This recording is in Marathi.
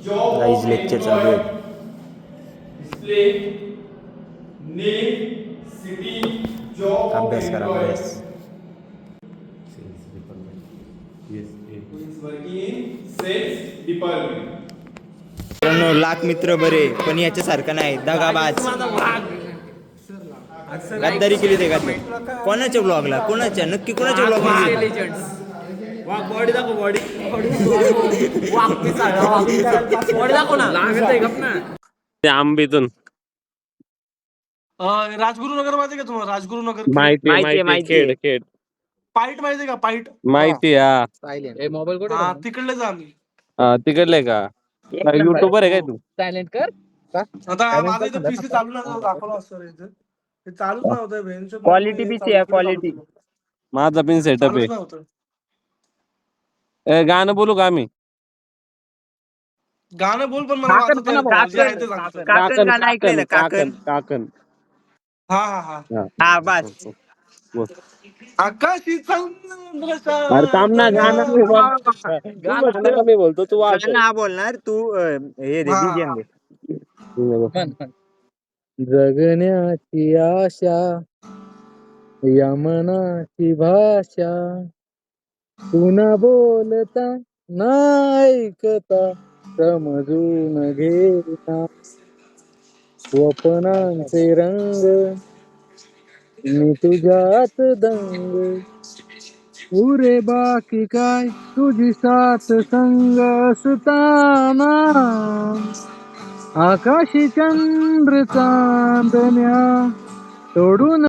गाइस लेक्चर चालू आहे. डिस्प्ले नेम सिटी जॉब अभ्यास करा अभ्यास. Working in sales department. मित्रांनो लाख मित्र बरे पण याच्यासारखं नाही दगाबाज. गद्दारी केली ते गद्दारी. कोणाच्या ब्लॉगला कोणाच्या नक्की कोणाच्या ब्लॉग मध्ये बॉडी दाखव बॉडी दाखव ना. ते आंबेतून राजगुरुनगर माहिती का तुम्हाला? राजगुरुनगर माहिती खेड खेड पाईट माहिती का? पाईट माहिती हा तिकडले जा आम्ही. तिकडले का युट्यूबर आहे काय तू? आता माझं इथं पीसी चालू नव्हतं दाखवलं असतं रे. इथं हे चालूच नव्हतं बेंच. क्वालिटी पीसी आहे क्वालिटी. माझा पिन सेटअप आहे. गाणं बोलू का आम्ही? गाणं बोल पण मला काकण गाणं ऐकलेलं काकण. काकण हा हा हा. हा बस. आकाशी अरे थांब ना गाणं मी बोलतो तू गाणं हा बोलणार तू हे दे बीजीएम दे. जगण्याची आशा या मनाची भाषा पुन्हा बोलता ना ऐकता समजून घेता स्वप्नांचे रंग मी तुझ्यात दंग पुरे बाकी काय तुझी साथ संग असताना आकाशी चंद्र चांदण्या तोडून